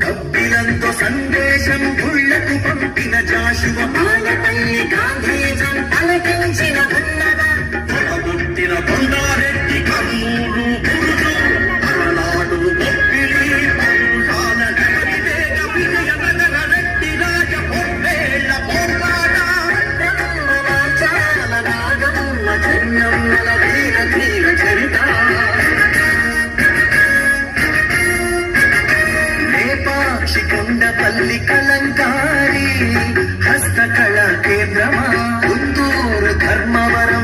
కబ్బిలంతో సందేశం గుళ్లకు పంపిన జాషువ పాలపల్లి గాంధీజం పలకించిన పుట్టిన కొండారెడ్డి కర్నూలు బురుజు అలనాడు గొప్పిలి పౌరుషాల వివేక విజయ నగర రెడ్డి రాజ పొర్వేళ్ల పోరాట రాగమ్మ చెన్నమ్మల వీర ధీర చరిత కొండపల్లి కలంకారి హస్తకళా కేంద్రమా గుంటూరు ధర్మవరం